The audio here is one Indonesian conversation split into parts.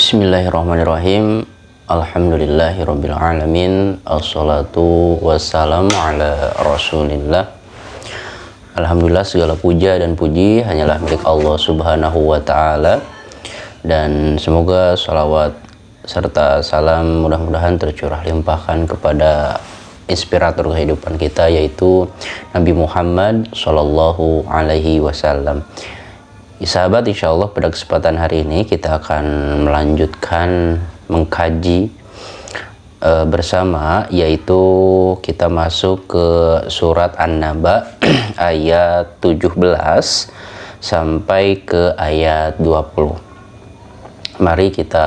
Bismillahirrahmanirrahim. Alhamdulillahirabbil alamin. Assalatu wassalamu ala Rasulillah. Alhamdulillah, segala puja dan puji hanyalah milik Allah Subhanahu wa taala, dan semoga salawat serta salam mudah-mudahan tercurah limpahkan kepada inspirator kehidupan kita, yaitu Nabi Muhammad Shallallahu Alaihi Wasallam. Sahabat, insya Allah pada kesempatan hari ini kita akan melanjutkan mengkaji bersama, yaitu kita masuk ke surat An-Naba ayat 17 sampai ke ayat 20. Mari kita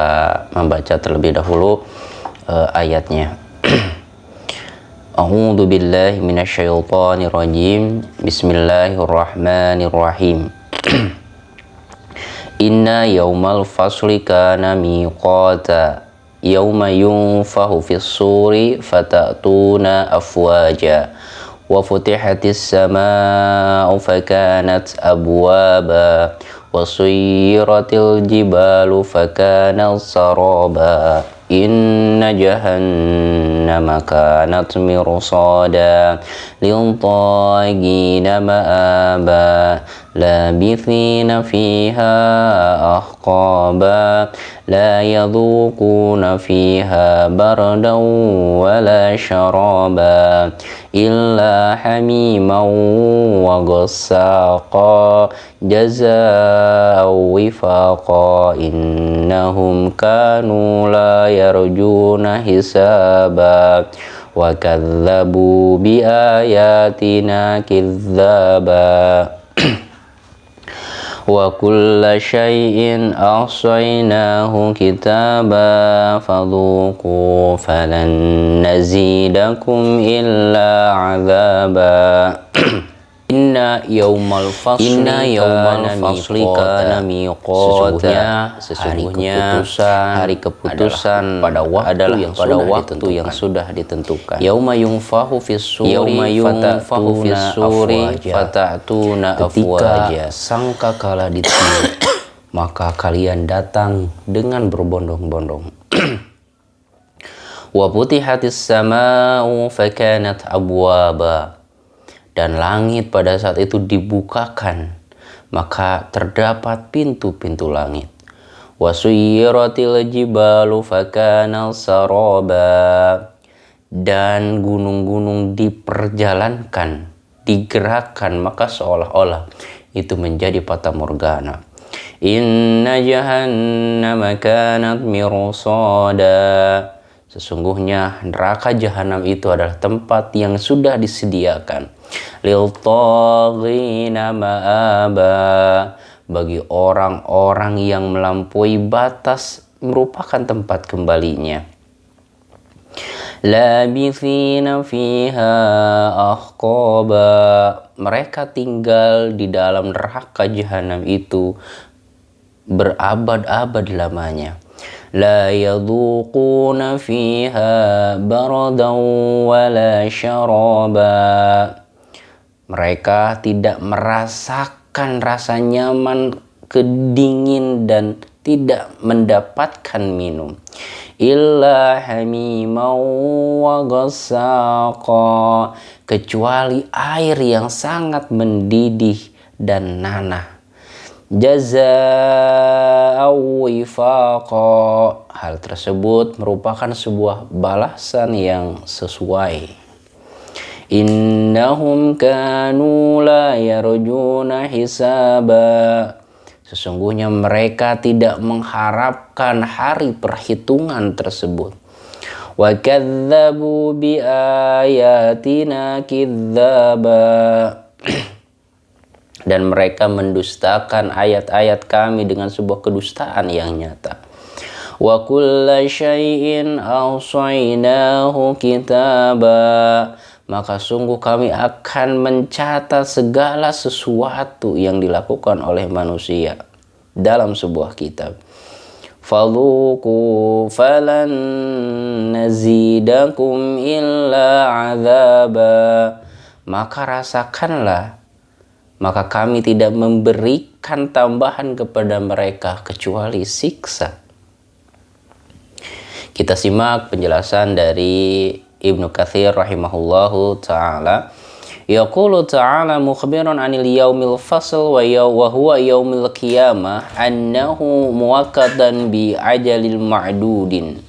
membaca terlebih dahulu ayatnya. A'udzu billahi minasyaitonir rajim. Bismillahirrahmanirrahim. Inna yaumal fasli kana miqata yauma yunfahu fis suri fatatuna afwaja wa futihatis samaa'u fakanat abwaba wa suyiratil jibalu fakanat saraba inna jahannama kanat mirsada lil-taghina ma'aba labithina fiha ahqaba la yadhuquna fiha bardan wala syaraba illa hamiman wa ghassaqa jazaa'an wifaqa innahum kanu la yarjuna hisaba wa kadzabu bi ayatina kidzaba wa kulla syai'in ahsaynahu kitaba fadhuqu falan nazidakum illa 'adzaba. Inna yaumal fasli kana miqata. Sesungguhnya hari keputusan pada waktu yang sudah ditentukan. Yauma yunfahu fis suri fatatuna afwaja. Sangkakala ditiup maka kalian datang dengan berbondong-bondong. Wa futihatis samaa'u fakanat abwaba. Dan langit pada saat itu dibukakan, maka terdapat pintu-pintu langit. Wa suyyiratil jibalu fakanal saraba. Dan gunung-gunung diperjalankan, digerakkan, maka seolah-olah itu menjadi fata morgana. Inna jahannama kanat mirsada. Sesungguhnya neraka jahanam itu adalah tempat yang sudah disediakan. Lil-taghina ma'aba. Bagi orang-orang yang melampaui batas merupakan tempat kembalinya. Labithina fiha ahqaba. Mereka tinggal di dalam neraka jahanam itu berabad-abad lamanya. La yadhuquna fiha baradan wala syaraba. Mereka tidak merasakan rasa nyaman, kedingin, dan tidak mendapatkan minum. Illa hamiman wa ghassaqa. Kecuali air yang sangat mendidih dan nanah. Jazaa'an wifaqa. Hal tersebut merupakan sebuah balasan yang sesuai. Innahum kanu la yarjuna hisaba. Sesungguhnya mereka tidak mengharapkan hari perhitungan tersebut. Wa kadzabu bi ayatina kidzaba. Dan mereka mendustakan ayat-ayat kami dengan sebuah kedustaan yang nyata. Wa kulla syai'in ahsaynahu kitaba. Maka sungguh kami akan mencatat segala sesuatu yang dilakukan oleh manusia dalam sebuah kitab. Fadhuqu falan nazidakum illa 'adzaba. Maka rasakanlah, maka kami tidak memberikan tambahan kepada mereka kecuali siksa. Kita simak penjelasan dari Ibnu Katsir rahimahullahu ta'ala. Yaqulu ta'ala mukhbiran 'anil yaumil fasl wa huwa yaumil qiyamah annahu muwaqqatan bi ajalil ma'dudin.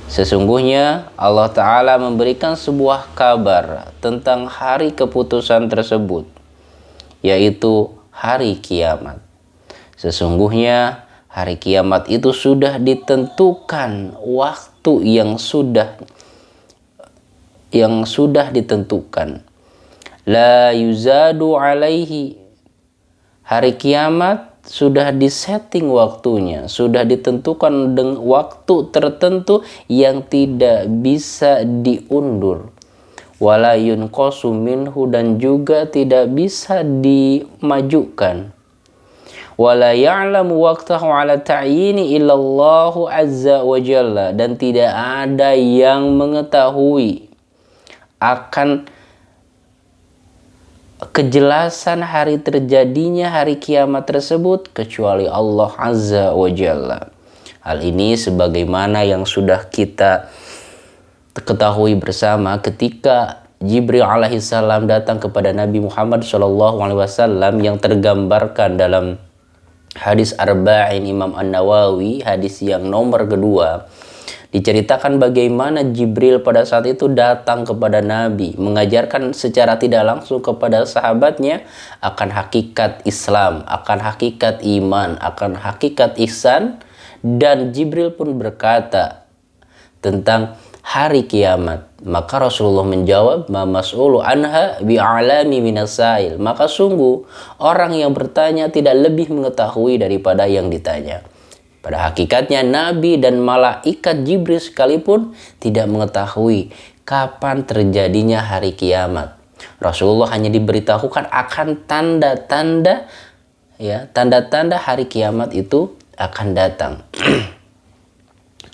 Sesungguhnya Allah Ta'ala memberikan sebuah kabar tentang hari keputusan tersebut, yaitu hari kiamat. Sesungguhnya hari kiamat itu sudah ditentukan, waktu yang sudah ditentukan. La yuzadu alaihi. Hari kiamat sudah disetting waktunya, sudah ditentukan dengan waktu tertentu yang tidak bisa diundur. Wala yunqasu minhu, dan juga tidak bisa dimajukan. Wala ya'lamu waqtahu 'ala ta'yini illallahu azza wa jalla, dan tidak ada yang mengetahui akan kejelasan hari terjadinya hari kiamat tersebut kecuali Allah azza wa jalla. Hal ini sebagaimana yang sudah kita ketahui bersama ketika Jibril alaihissalam datang kepada Nabi Muhammad SAW yang tergambarkan dalam hadis Arba'in Imam An-Nawawi, hadis yang nomor kedua, diceritakan bagaimana Jibril pada saat itu datang kepada Nabi, mengajarkan secara tidak langsung kepada sahabatnya akan hakikat Islam, akan hakikat iman, akan hakikat ihsan. Dan Jibril pun berkata tentang hari kiamat. Maka Rasulullah menjawab, ma mas'ulu anha bi'alami minasail. Maka sungguh orang yang bertanya tidak lebih mengetahui daripada yang ditanya. Pada hakikatnya Nabi dan malaikat Jibril sekalipun tidak mengetahui kapan terjadinya hari kiamat. Rasulullah hanya diberitahukan akan tanda-tanda, ya, tanda-tanda hari kiamat itu akan datang.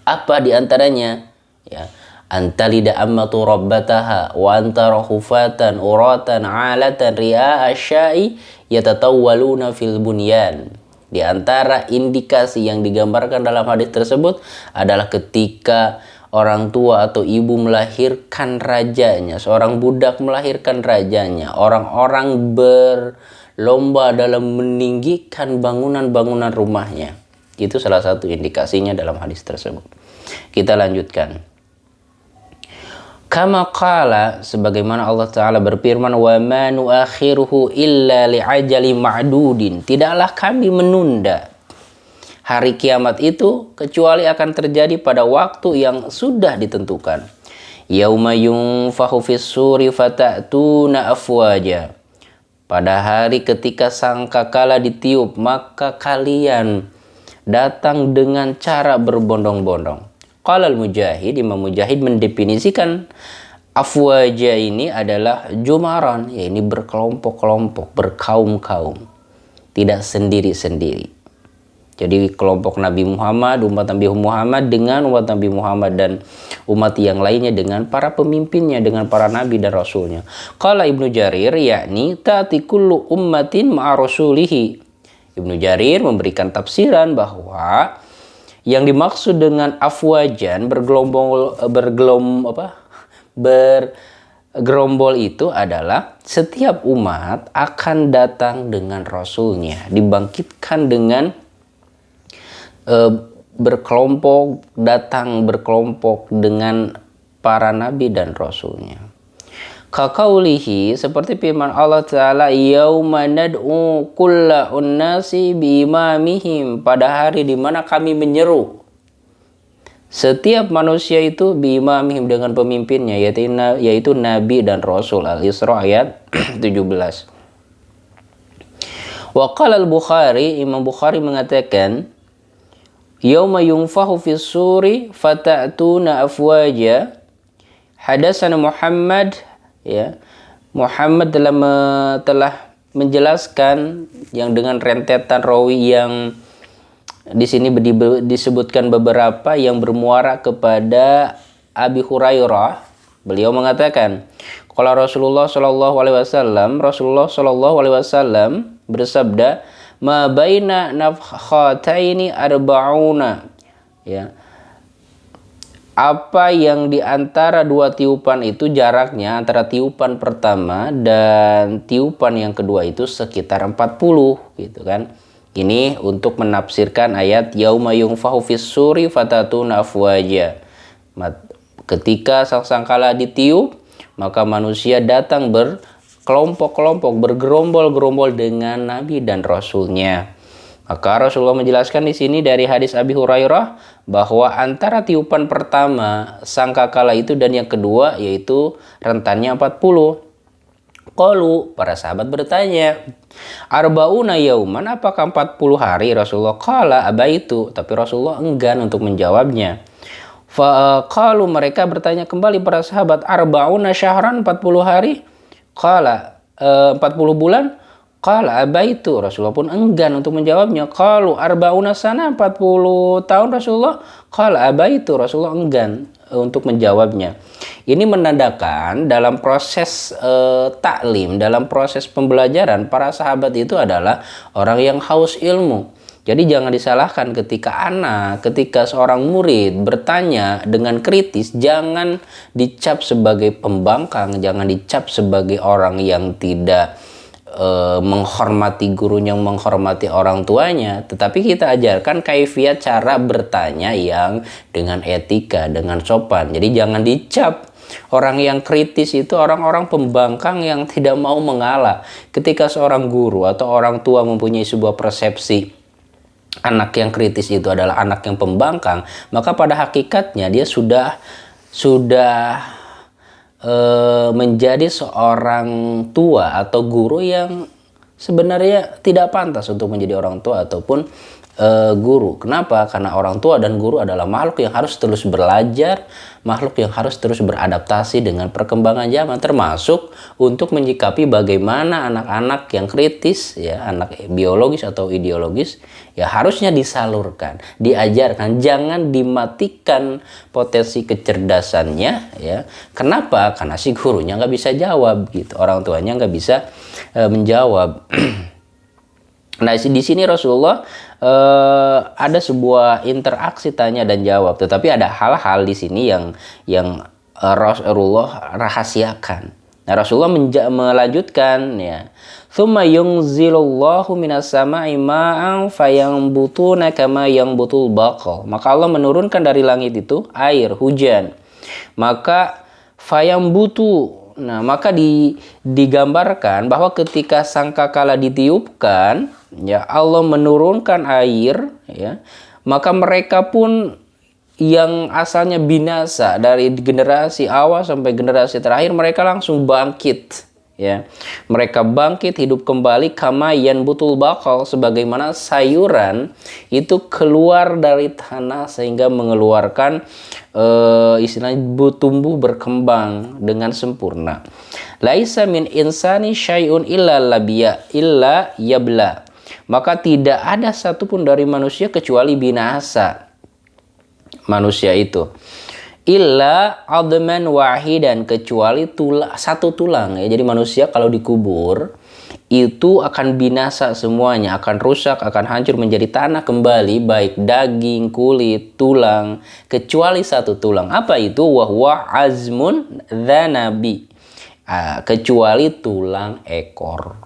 Apa diantaranya? Ya, antalida ammatu rabbataha wa antara hufatan uratan alatan ria'a syai yatatawwaluna fil bunyan. Di antara indikasi yang digambarkan dalam hadis tersebut adalah ketika orang tua atau ibu melahirkan rajanya, seorang budak melahirkan rajanya, orang-orang berlomba dalam meninggikan bangunan-bangunan rumahnya. Itu salah satu indikasinya dalam hadis tersebut. Kita lanjutkan. Kama qala, sebagaimana Allah Ta'ala berfirman, wa ma nuakhiruhu illa li'ajali ma'dudin. Tidaklah kami menunda hari kiamat itu kecuali akan terjadi pada waktu yang sudah ditentukan. Yauma yunfahu fis suri fata'tuna afwaja. Pada hari ketika sangkakala ditiup, maka kalian datang dengan cara berbondong-bondong. Qala al-Mujahid, Imam Mujahid mendefinisikan afwaja ini adalah jumaran, ya, ini berkelompok-kelompok, berkaum-kaum, tidak sendiri-sendiri. Jadi kelompok Nabi Muhammad, umat Nabi Muhammad dengan umat Nabi Muhammad, dan umat yang lainnya dengan para pemimpinnya, dengan para nabi dan rasulnya. Qala Ibnu Jarir, yakni ta'ti kullu ummatin ma'a rasulihi. Ibnu Jarir memberikan tafsiran bahwa yang dimaksud dengan afwajan, bergerombol itu adalah setiap umat akan datang dengan rasulnya, dibangkitkan dengan datang berkelompok dengan para nabi dan rasulnya. Kakaulihi, seperti firman Allah Ta'ala, yauma nad'u kulla unnasi biimamihim, pada hari di mana kami menyeru setiap manusia itu biimamihim, dengan pemimpinnya, yaitu nabi dan rasul. Al-Isra ayat 17. Wa qala al-Bukhari, Imam Bukhari mengatakan, yauma yunfahu fis suri fata'tuna afwaja. Hadatsana Muhammad, ya, Muhammad telah menjelaskan yang dengan rentetan rawi yang di sini disebutkan beberapa yang bermuara kepada Abi Hurairah. Beliau mengatakan, qala Rasulullah sallallahu alaihi wasallam bersabda, ma baina nafkhataini arba'una, ya, apa yang di antara dua tiupan itu jaraknya antara tiupan pertama dan tiupan yang kedua itu sekitar 40 gitu kan. Ini untuk menafsirkan ayat yauma yunfahu fis suri fatatuna afwaja. Ketika sangkala ditiup, maka manusia datang berkelompok-kelompok, bergerombol-gerombol dengan Nabi dan Rasulnya. Maka Rasulullah menjelaskan di sini dari hadis Abi Hurairah bahwa antara tiupan pertama sangkakala itu dan yang kedua yaitu rentannya 40. Qalu, para sahabat bertanya, Arba'una yauman, apakah 40 hari? Rasulullah qala abaitu, tapi Rasulullah enggan untuk menjawabnya. Qalu, mereka bertanya kembali para sahabat, Arba'una syahran, 40 hari? Qala 40 bulan? Qala abaitu, Rasulullah pun enggan untuk menjawabnya. Qalu arba'una sana, 40 tahun Rasulullah? Qala abaitu, Rasulullah enggan untuk menjawabnya. Ini menandakan dalam proses taklim, dalam proses pembelajaran, para sahabat itu adalah orang yang haus ilmu. Jadi jangan disalahkan ketika seorang murid bertanya dengan kritis, jangan dicap sebagai pembangkang, jangan dicap sebagai orang yang tidak menghormati gurunya, menghormati orang tuanya, tetapi kita ajarkan kaifiat cara bertanya yang dengan etika, dengan sopan. Jadi jangan dicap orang yang kritis itu orang-orang pembangkang yang tidak mau mengalah. Ketika seorang guru atau orang tua mempunyai sebuah persepsi anak yang kritis itu adalah anak yang pembangkang, maka pada hakikatnya dia sudah menjadi seorang tua atau guru yang sebenarnya tidak pantas untuk menjadi orang tua ataupun guru. Kenapa? Karena orang tua dan guru adalah makhluk yang harus terus belajar, makhluk yang harus terus beradaptasi dengan perkembangan zaman, termasuk untuk menyikapi bagaimana anak-anak yang kritis, ya, anak biologis atau ideologis, ya harusnya disalurkan, diajarkan, jangan dimatikan potensi kecerdasannya, ya. Kenapa? Karena si gurunya nggak bisa jawab, gitu, orang tuanya nggak bisa menjawab. Nah, di sini Rasulullah ada sebuah interaksi tanya dan jawab, tetapi ada hal-hal di sini yang Rasulullah rahasiakan. Nah, Rasulullah melanjutkan, ya, "Tsumma yunzilullahu minas sama'i ma'an fayambutuna kama yambutul baqal." Maka Allah menurunkan dari langit itu air, hujan. Maka fayambutu. Nah, maka digambarkan bahwa ketika sangkakala ditiupkan, ya, Allah menurunkan air, ya, maka mereka pun yang asalnya binasa dari generasi awal sampai generasi terakhir, mereka langsung bangkit, ya. Mereka bangkit hidup kembali kama yanbutul baqal, sebagaimana sayuran itu keluar dari tanah sehingga mengeluarkan istilahnya tumbuh berkembang dengan sempurna. Laisa min insani syai'un illa yabla. Maka tidak ada satupun dari manusia kecuali binasa manusia itu. Illa adman wahidan, kecuali satu tulang, ya. Jadi manusia kalau dikubur itu akan binasa semuanya, akan rusak, akan hancur menjadi tanah kembali, baik daging, kulit, tulang, kecuali satu tulang. Apa itu? Wahwa azmun dzanabi, kecuali tulang ekor.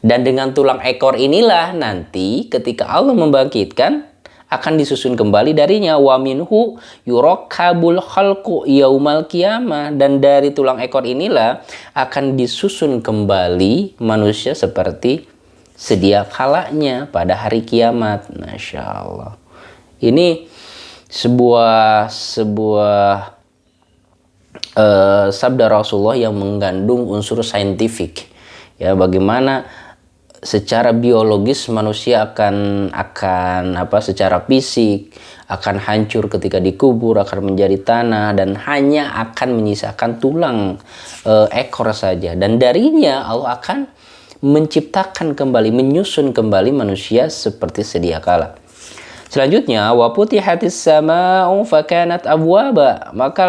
Dan dengan tulang ekor inilah nanti ketika Allah membangkitkan akan disusun kembali darinya, wa minhu yurakabul khalqu yaumal qiyamah, dan dari tulang ekor inilah akan disusun kembali manusia seperti sedia kalanya pada hari kiamat. Masya Allah. Ini sebuah sabda Rasulullah yang mengandung unsur saintifik, ya, bagaimana secara biologis manusia akan secara fisik akan hancur ketika dikubur, akan menjadi tanah dan hanya akan menyisakan tulang ekor saja, dan darinya Allah akan menciptakan kembali, menyusun kembali manusia seperti sedia kala. Selanjutnya, wa putihatis sama'u fakanat abwaba, maka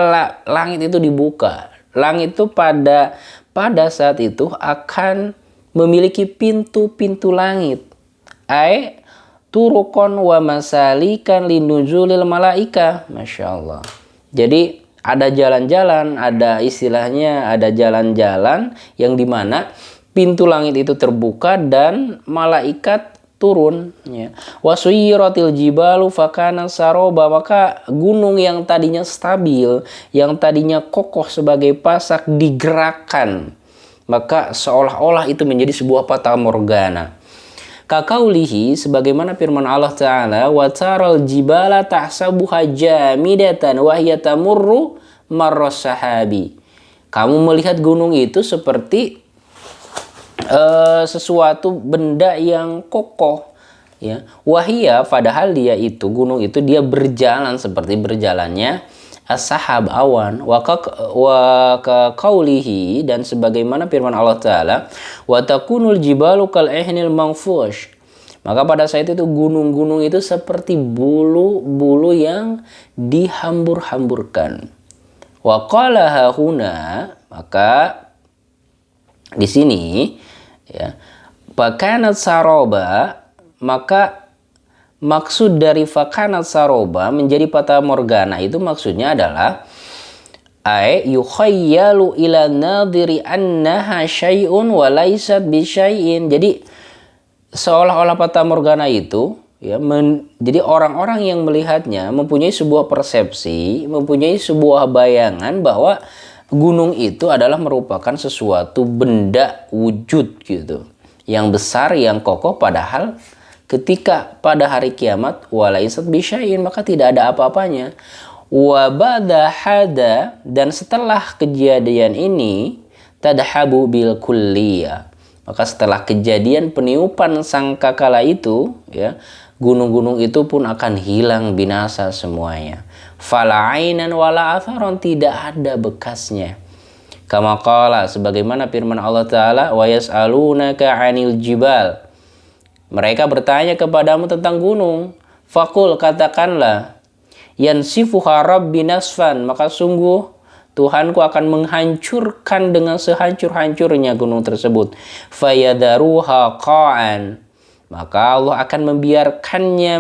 langit itu dibuka. Langit itu pada saat itu akan memiliki pintu-pintu langit. Turukon wa masalikan linuzulil malaika. Masya Allah. Jadi ada jalan-jalan, ada istilahnya ada jalan-jalan yang dimana pintu langit itu terbuka dan malaikat turun, ya. Wasuyiratil jibalu fakana saroba, maka gunung yang tadinya stabil, yang tadinya kokoh sebagai pasak digerakkan, maka seolah-olah itu menjadi sebuah fata morgana. Kakaulihi, sebagaimana firman Allah Ta'ala, wa taral jibala tahsabuha jamidatan wa hiya tamurru marras sahabi. Kamu melihat gunung itu seperti sesuatu benda yang kokoh, ya. Wahia, padahal dia itu, gunung itu, dia berjalan seperti berjalannya as-sahab, awan. Wa ka qaulihi, dan sebagaimana firman Allah Ta'ala, wa takunul jibalu kal ihnil manfush. Maka pada saat itu gunung-gunung itu seperti bulu-bulu yang dihambur-hamburkan. Wa qala hahuna, maka di sini, ya, fakanat saroba, maka maksud dari fakanat saroba menjadi fata morgana itu maksudnya adalah yukhayyalu ila nadhiri annaha syai'un wa laysat bi syai'in. Jadi seolah-olah fata morgana itu, ya, jadi orang-orang yang melihatnya mempunyai sebuah persepsi, mempunyai sebuah bayangan bahwa gunung itu adalah merupakan sesuatu benda wujud gitu, yang besar, yang kokoh, padahal ketika pada hari kiamat walaisat bisya'in, maka tidak ada apa-apanya. Wa ba'da hada, dan setelah kejadian ini, tadhabu bil kulliyah, maka setelah kejadian peniupan sangkakala itu, ya, gunung-gunung itu pun akan hilang binasa semuanya. Fala ainan wala atharon, tidak ada bekasnya. Kama qala, sebagaimana firman Allah Ta'ala, wa yas'alunaka 'anil jibal, mereka bertanya kepadamu tentang gunung. Fakul, katakanlah, yansifuha rabbi nasfan, maka sungguh Tuhanku akan menghancurkan dengan sehancur-hancurnya gunung tersebut. Fayadaruha qa'an, maka Allah akan membiarkannya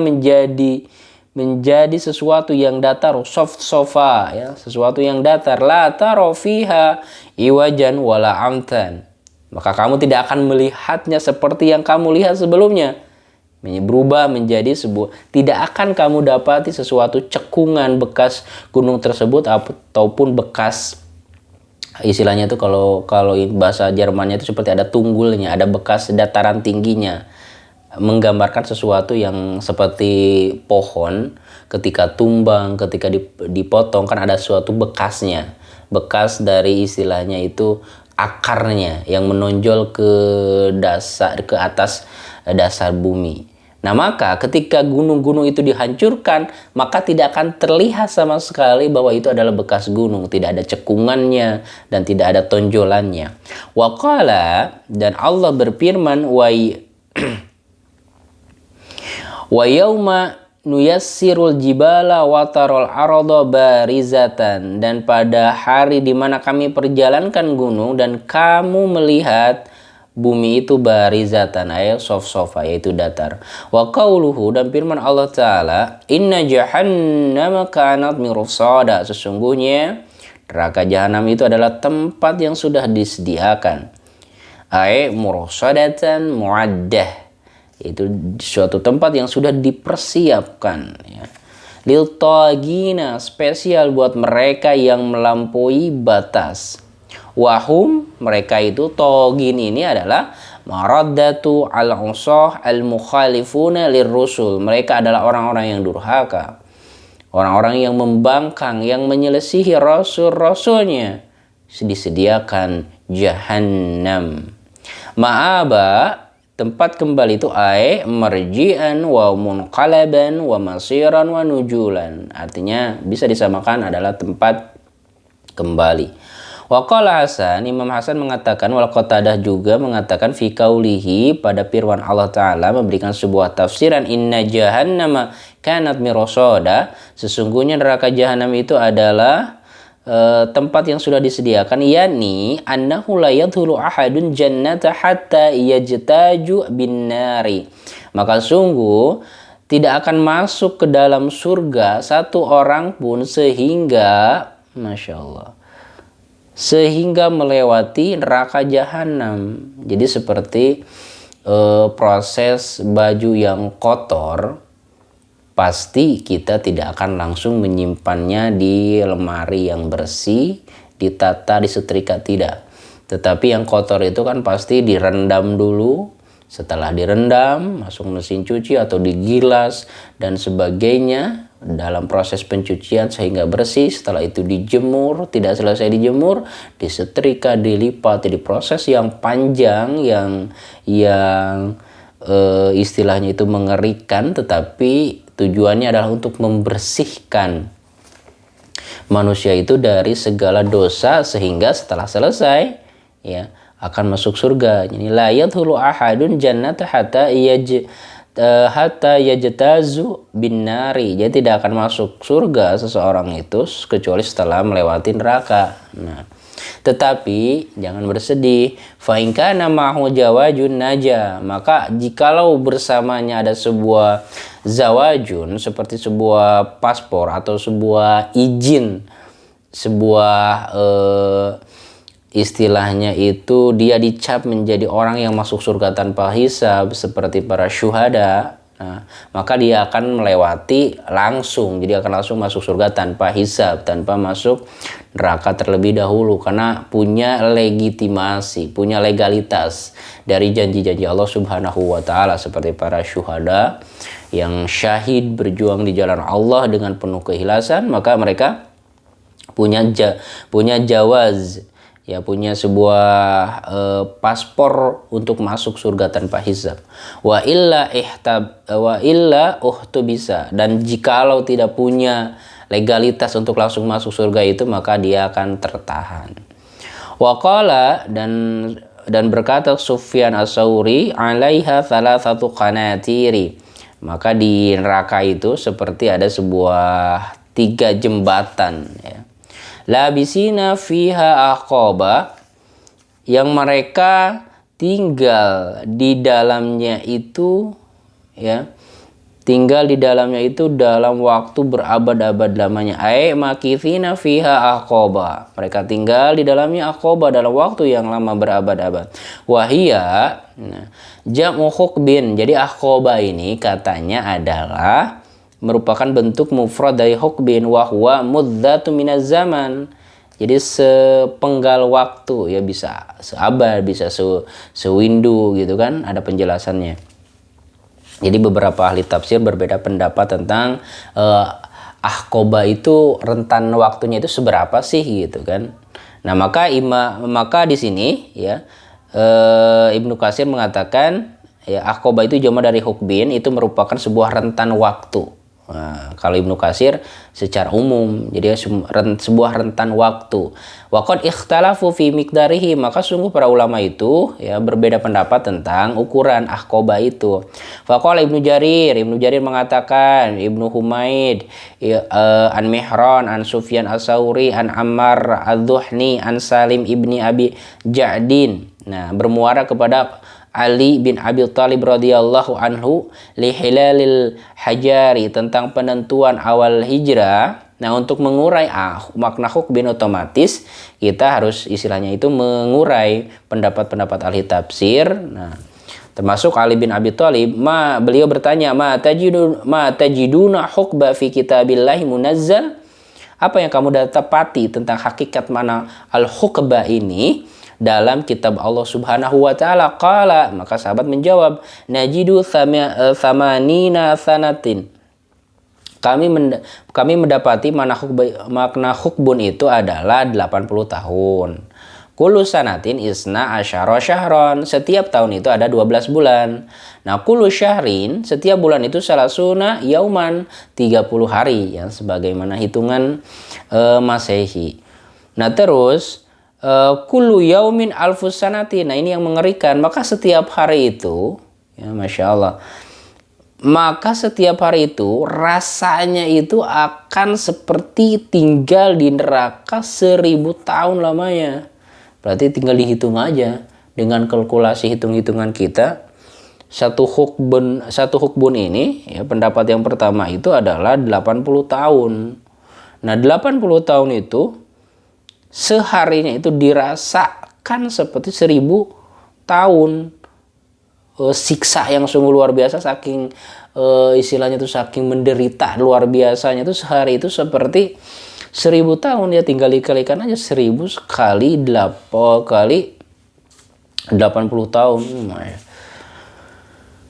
menjadi sesuatu yang datar, soft sofa, ya, sesuatu yang datar. La taro fiha iwajan wala amtan, maka kamu tidak akan melihatnya seperti yang kamu lihat sebelumnya. Berubah menjadi tidak akan kamu dapati sesuatu cekungan bekas gunung tersebut ataupun bekas, istilahnya itu kalau bahasa Jermannya itu seperti ada tunggulnya, ada bekas dataran tingginya, menggambarkan sesuatu yang seperti pohon ketika tumbang, ketika dipotong, kan ada suatu bekasnya, bekas dari istilahnya itu akarnya yang menonjol ke atas dasar bumi. Nah, maka ketika gunung-gunung itu dihancurkan, maka tidak akan terlihat sama sekali bahwa itu adalah bekas gunung, tidak ada cekungannya dan tidak ada tonjolannya. Wa qala, dan Allah berfirman, wa yauma nuyassirul jibala wa tarol arada barizatan, dan pada hari di mana kami perjalankan gunung dan kamu melihat bumi itu barizatan, sof-sofa, yaitu datar. Wa qauluhu, dan firman Allah Ta'ala, inna jahannama kanat mirsada, sesungguhnya neraka jahanam itu adalah tempat yang sudah disediakan. Mursadatan muaddah, itu suatu tempat yang sudah dipersiapkan, ya. Lil tagina, spesial buat mereka yang melampaui batas. Wahum, mereka itu, togin ini adalah maraddatu al-usah al-mukhalifuna lirrusul, mereka adalah orang-orang yang durhaka, orang-orang yang membangkang, yang menyelisihi rasul-rasulnya. Disediakan jahannam. Ma'aba, tempat kembali itu marji'an wa munqalaban wa masiran wa nujulan, artinya bisa disamakan adalah tempat kembali. Wa qala Hasan, Imam Hasan mengatakan, wal Qatadah juga mengatakan, fi qaulihi, pada firman Allah Ta'ala memberikan sebuah tafsiran, inna jahannama kanat mirsada, sesungguhnya neraka jahanam itu adalah tempat yang sudah disediakan, yakni annahu la yadkhulu ahadun jannata hatta yajtaju bin nari, maka sungguh tidak akan masuk ke dalam surga satu orang pun sehingga, Masya Allah, sehingga melewati neraka jahanam. Jadi seperti proses baju yang kotor, pasti kita tidak akan langsung menyimpannya di lemari yang bersih, ditata, disetrika, tidak. Tetapi yang kotor itu kan pasti direndam dulu. Setelah direndam, masuk mesin cuci atau digilas dan sebagainya dalam proses pencucian sehingga bersih. Setelah itu dijemur, tidak selesai dijemur, disetrika, dilipat. Jadi proses yang panjang yang istilahnya itu mengerikan, tetapi tujuannya adalah untuk membersihkan manusia itu dari segala dosa sehingga setelah selesai ya akan masuk surga. Jadi la yadkhulu ahadun jannata hatta yajtazu bin nari. Jadi tidak akan masuk surga seseorang itu kecuali setelah melewati neraka. Nah, tetapi jangan bersedih, fa in kana ma'hu zawajun naja, maka jikalau bersamanya ada sebuah zawajun seperti sebuah paspor atau sebuah izin, sebuah istilahnya itu dia dicap menjadi orang yang masuk surga tanpa hisab seperti para syuhada. Nah, maka dia akan melewati langsung, jadi akan langsung masuk surga tanpa hisab, tanpa masuk neraka terlebih dahulu, karena punya legitimasi, punya legalitas dari janji-janji Allah Subhanahu wa Ta'ala, seperti para syuhada yang syahid berjuang di jalan Allah dengan penuh keikhlasan, maka mereka punya jawaz, ya, punya sebuah paspor untuk masuk surga tanpa hisab. Wa illa uhtubisa, dan jikalau tidak punya legalitas untuk langsung masuk surga itu, maka dia akan tertahan. Wa qala, dan berkata Sufyan Ats-Tsauri, alaiha thalathatu qanatiri, maka di neraka itu seperti ada sebuah 3 jembatan, ya. Labisina fiha aqaba, yang mereka tinggal di dalamnya itu, ya, tinggal di dalamnya itu dalam waktu berabad-abad lamanya. Ai makithina fiha aqaba, mereka tinggal di dalamnya aqaba dalam waktu yang lama berabad-abad. Wahia, nah, jam'u hukbin, jadi aqaba ini katanya adalah merupakan bentuk mufrad dari hukbin, wa huwa muddatu minaz zaman. Jadi sepenggal waktu, ya, bisa seabad, bisa sewindu gitu kan, ada penjelasannya. Jadi beberapa ahli tafsir berbeda pendapat tentang ahqaba itu rentan waktunya itu seberapa sih gitu kan. Nah, maka di sini, ya, Ibnu Katsir mengatakan, ya, ahqaba itu jama dari hukbin, itu merupakan sebuah rentan waktu. Nah, kalau Ibnu Katsir secara umum, jadi sebuah rentan waktu. Wa qad ikhtalafu fi miqdarihi, maka sungguh para ulama itu, ya, berbeda pendapat tentang ukuran ahqaba itu. Faqala Ibnu Jarir mengatakan, Ibnu Humaid an Mihran an Sufyan Ats-Tsauri an Ammar Adz-Dzuhni an Salim ibni Abi Ja'din. Nah, bermuara kepada Ali bin Abi Thalib radhiyallahu anhu li hilalil hajari, tentang penentuan awal hijrah. Nah, untuk mengurai makna hukbin, otomatis kita harus istilahnya itu mengurai pendapat-pendapat ahli tafsir. Nah, termasuk Ali bin Abi Thalib, beliau bertanya, ma tajiduna hukba fi kitabillahi munazzal, apa yang kamu dapati tentang hakikat mana al-hukba ini dalam kitab Allah Subhanahu wa Ta'ala? Qala, maka sahabat menjawab, najidu thamanina sanatin, kami mendapati makna hukbun itu adalah 80 tahun. Kullu sanatin isna asyara syahron, setiap tahun itu ada 12 bulan. Nah, kullu syahrin, setiap bulan itu salasuna yauman, 30 hari, yang sebagaimana hitungan Masehi. Nah, terus kullu yaumin alfus sanati. Nah, ini yang mengerikan. Maka setiap hari itu, ya, Masya Allah, maka setiap hari itu rasanya itu akan seperti tinggal di neraka 1000 tahun lamanya. Berarti tinggal dihitung aja dengan kalkulasi hitung-hitungan kita. Satu hukbun ini ya, pendapat yang pertama itu adalah 80 tahun. Nah, 80 tahun itu seharinya itu dirasakan seperti 1000 tahun. Siksa yang sungguh luar biasa, saking istilahnya itu saking menderita luar biasanya itu, sehari itu seperti 1000 tahun. Ya tinggal dikalikan aja 1000 kali 80 tahun.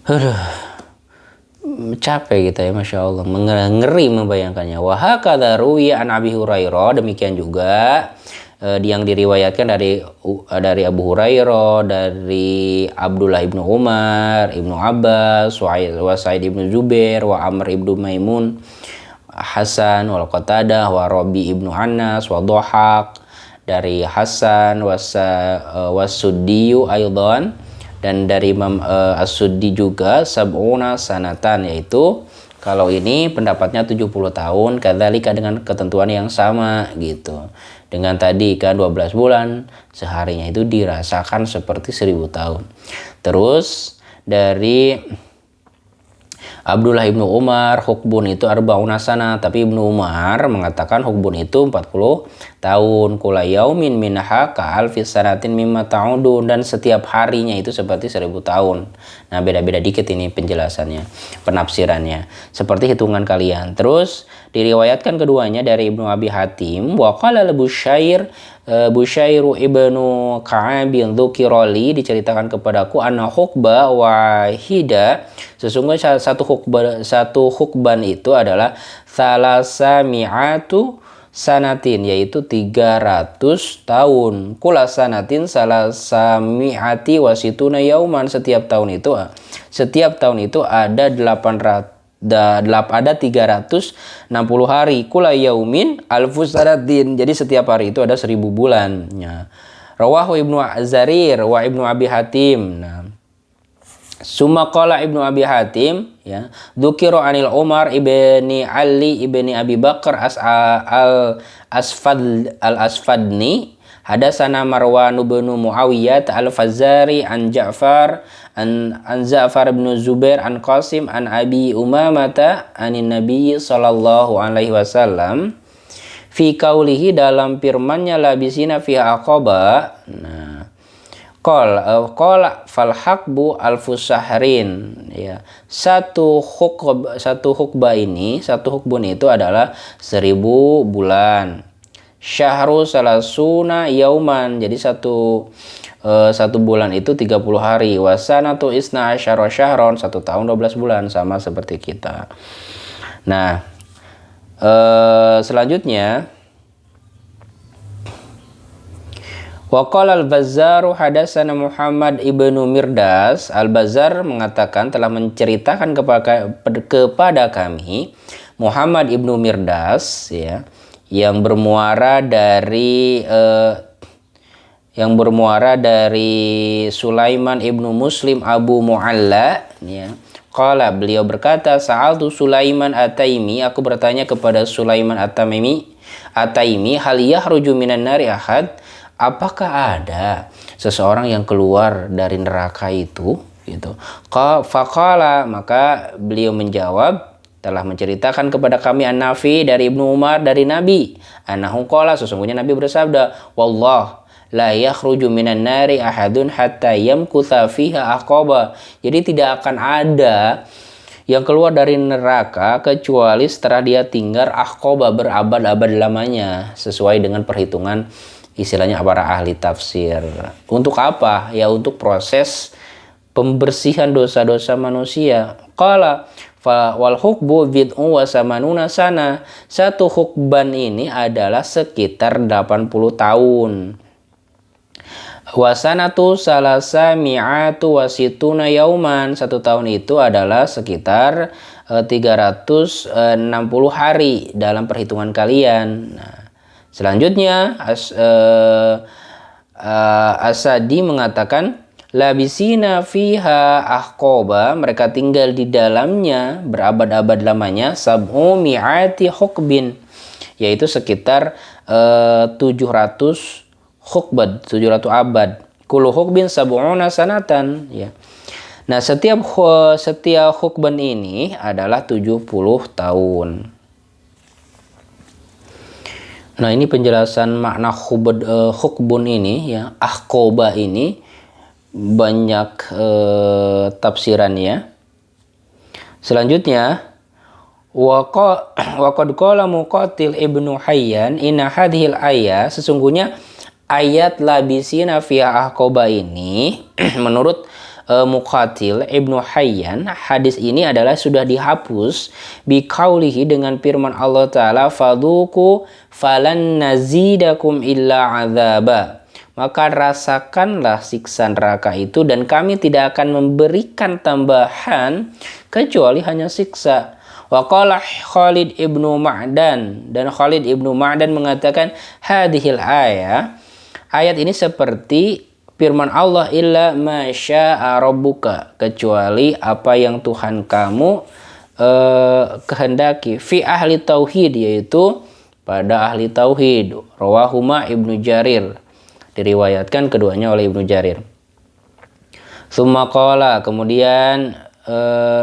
Aduh, capek kita ya, Masya Allah, ngeri membayangkannya. Wahakadha ruwiya an Abi Hurairah, demikian juga yang diriwayatkan dari Abu Hurairah, dari Abdullah ibnu Umar, Ibnu Abbas, wa Sa'id ibnu Zubair, wa Amr ibnu Maimun, Hasan, wa Qatadah, wa Rabi ibnu Anas, wa Dhahak, dari Hasan, wa Suddiyu aydan, dan dari Imam As-Suddi juga, sab'una sanatan, yaitu kalau ini pendapatnya 70 tahun, kadzalika dengan ketentuan yang sama gitu. Dengan tadi kan 12 bulan, seharinya itu dirasakan seperti 1000 tahun. Terus dari Abdullah ibnu Umar, hukbun itu arba'una sana, tapi Ibnu Umar mengatakan hukbun itu 40 tahun. Kula yaumin minha ka alfi sanatin mimma ta'udun, dan setiap harinya itu seperti 1000 tahun. Nah, beda-beda dikit ini penjelasannya, penafsirannya, seperti hitungan kalian. Terus diriwayatkan keduanya dari Ibnu Abi Hatim, wa qala Bushairu ibnu Ka'abin dzukirali, diceritakan kepadaku, anna hukba wahida, sesungguhnya satu hukban itu adalah salasami'atu sanatin, yaitu 300 tahun. Kula sanatin salasami'ati wasituna yauman, setiap tahun itu ada 360 hari. Kula yaumin alfus sanatin, jadi setiap hari itu ada 1000 bulan. Rawahu Ibnu Zarir wa Ibnu Abi Hatim. Summa qala Ibnu Abi Hatim, ya, dzukira anil Umar ibni Ali ibni Abi Bakar al-Asfadni, hadasana Marwan bin Muawiyah al-Fazari an Ja'far bin Zubair an Qasim an Abi Umamata anin Nabi sallallahu alaihi wasallam fi qaulihi, dalam firman-Nya labisina fi aqaba. Nah, qala fal haqbu alfus sahrin, ya. Satu hukbun itu adalah 1000 bulan. Syahru salasuna yauman, jadi satu bulan itu 30 hari. Wasanatu isna asyara syahron, 1 tahun 12 bulan, sama seperti kita. Nah, selanjutnya wa qala al-Bazzaru hadatsana Muhammad ibnu Mirdas. Al-Bazzar mengatakan telah menceritakan kepada kami Muhammad ibnu Mirdas, ya, yang bermuara dari Sulaiman ibnu Muslim Abu Mu'alla, ya. Qala, beliau berkata, sa'altu Sulaiman At-Taimi, aku bertanya kepada Sulaiman At-Taimi, hal yahruju minan nari ahad, apakah ada seseorang yang keluar dari neraka itu, gitu. Faqala, maka beliau menjawab, telah menceritakan kepada kami An-Nafi dari Ibnu Umar dari Nabi, annahu qala, sesungguhnya Nabi bersabda, wallah la yakhruju minan nari ahadun hatta yamkutha fiha aqaba, jadi tidak akan ada yang keluar dari neraka kecuali setelah dia tinggal aqaba, berabad-abad lamanya, sesuai dengan perhitungan istilahnya para ahli tafsir. Untuk apa? Ya untuk proses pembersihan dosa-dosa manusia. Qala wal hukbu bid'u wa samanuna sana, satu hukban ini adalah sekitar 80 tahun. Wasanatu salasa mi'atu wasituna yauman, 1 tahun itu adalah sekitar 360 hari dalam perhitungan kalian. Nah, selanjutnya Asadi mengatakan labisina fiha ahqaba, mereka tinggal di dalamnya berabad-abad lamanya, sab'u mi'ati hukbin, yaitu sekitar 700 hukbad, 700 abad. Kullu hukbin sab'una sanatan, ya. Nah, setiap hukban ini adalah 70 tahun. Nah, ini penjelasan makna hukbun ini ya, ahqoba ini banyak tafsirannya. Selanjutnya, waqad qala Muqatil Ibnu Hayyan inna hadhil ayat, sesungguhnya ayat labisina fiha ahqoba ini menurut Muqatil Ibnu Hayyan, hadis ini adalah sudah dihapus biqaulihi dengan firman Allah Ta'ala, fadhuku falan nazidakum illa azaba, maka rasakanlah siksa neraka itu dan kami tidak akan memberikan tambahan kecuali hanya siksa. Wa qala Khalid ibnu Ma'dan, dan Khalid ibnu Ma'dan mengatakan hadhil ayat ini seperti firman Allah, illa masya'a rabbuka, kecuali apa yang Tuhan kamu kehendaki, fi ahli tauhid, yaitu pada ahli tauhid. Rawahuma Ibnu Jarir, diriwayatkan keduanya oleh Ibnu Jarir. Summa qala, kemudian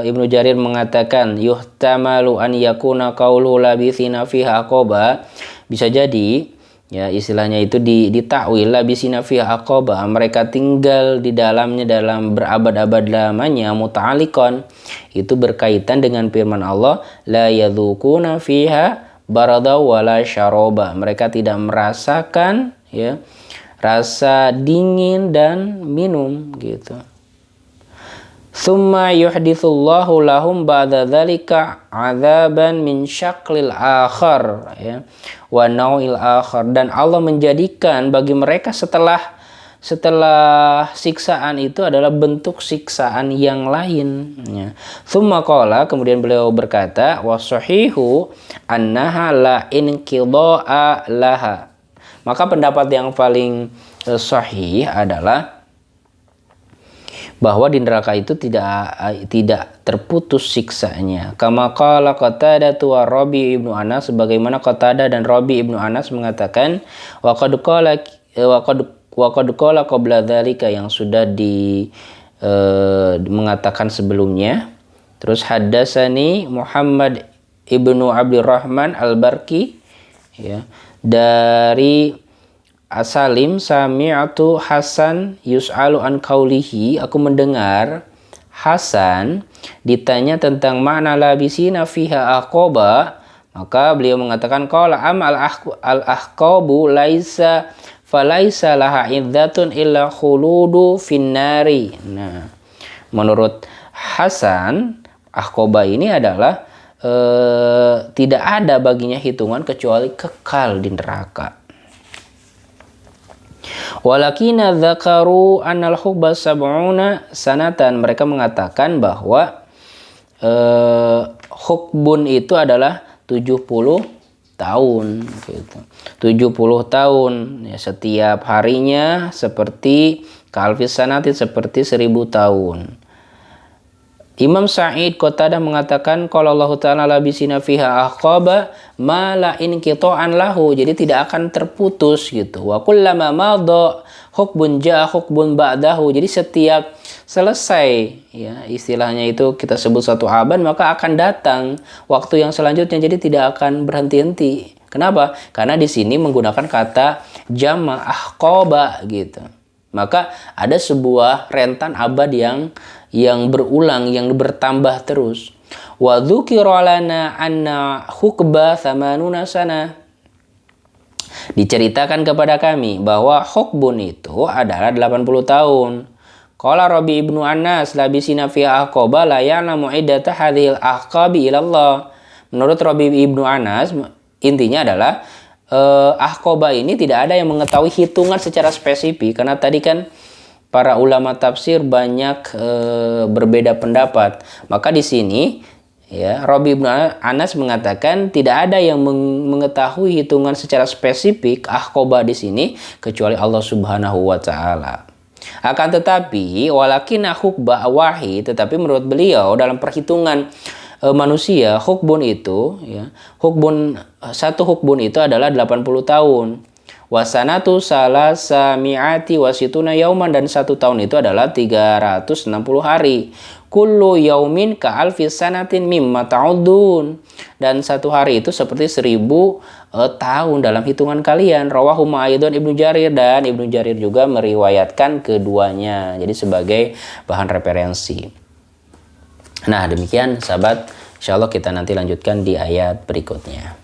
Ibnu Jarir mengatakan, yuhtamalu an yakuna qaulu labithina fiha aqaba, bisa jadi ya istilahnya itu ditakwil labisina fiha aqaba, mereka tinggal di dalamnya dalam berabad-abad lamanya, muta'alliqan, itu berkaitan dengan firman Allah, la yadzuquna fiha barada wala syaraba, mereka tidak merasakan ya rasa dingin dan minum gitu. Tsumma yuhditsullahu lahum ba'da dzalika 'adzaban min syaklil akhar ya wa nau'il akhar, dan Allah menjadikan bagi mereka setelah siksaan itu adalah bentuk siksaan yang lain ya. Tsumma qala, kemudian beliau berkata, wasahihu annaha la inqida'a laha, maka pendapat yang paling sahih adalah bahwa di neraka itu tidak terputus siksanya. Kama qala Qatadah wa Rabi ibnu Anas, sebagaimana Qatadah dan Rabi ibnu Anas mengatakan, wa qad qala qabla dzalika, yang sudah mengatakan sebelumnya. Terus haddatsani Muhammad ibnu Abdurrahman al-Barki ya, dari Asalim sami'atu Hasan yus'alu an qaulihi, aku mendengar Hasan ditanya tentang makna labisina fiha aqaba, maka beliau mengatakan qala al-ahqabu laisa falaisa laha idzatun illa khuludu finnari. Nah, menurut Hasan, ahqaba ini adalah tidak ada baginya hitungan kecuali kekal di neraka. Walakina dzakaru annal hubba sab'una sanatan, mereka mengatakan bahwa hukbun itu adalah 70 tahun gitu. 70 tahun ya, setiap harinya seperti kalfis sanati, seperti 1000 tahun. Imam Sa'id Qatadah mengatakan kalau Allah Ta'ala labisina fiha ahqaba ma la inqita'an lahu, jadi tidak akan terputus gitu. Wa kullama madha hukbun ja'a hukbun ba'dahu, jadi setiap selesai ya istilahnya itu kita sebut satu abad, maka akan datang waktu yang selanjutnya, jadi tidak akan berhenti-henti. Kenapa? Karena di sini menggunakan kata jama' ahqaba gitu. Maka ada sebuah rentan abad yang berulang, yang bertambah terus. Wa dzukira lana anna hukba thamanuna sana, diceritakan kepada kami bahwa hukbun itu adalah 80 tahun. Qala Rabi ibnu Anas labisina fi ahqaba la ya'lamu iddata hadhil ahqabi ilallah. Menurut Rabi ibnu Anas, intinya adalah ahqaba ini tidak ada yang mengetahui hitungan secara spesifik, karena tadi kan para ulama tafsir banyak berbeda pendapat. Maka di sini ya Rabi ibnu Anas mengatakan tidak ada yang mengetahui hitungan secara spesifik ahqaba di sini kecuali Allah Subhanahu wa taala. Akan tetapi walakin hukba wahid, tetapi menurut beliau dalam perhitungan manusia hukbun itu ya, satu hukbun itu adalah 80 tahun. Wasanatu salasami'ati wasituna yauman, dan 1 tahun itu adalah 360 hari. Kullu yaumin ka'alfi sanatin mimma ta'udun, dan 1 hari itu seperti 1000 tahun dalam hitungan kalian. Rawahu ma'aidun Ibnu Jarir, dan Ibnu Jarir juga meriwayatkan keduanya, jadi sebagai bahan referensi. Nah, demikian sahabat, insyaallah kita nanti lanjutkan di ayat berikutnya.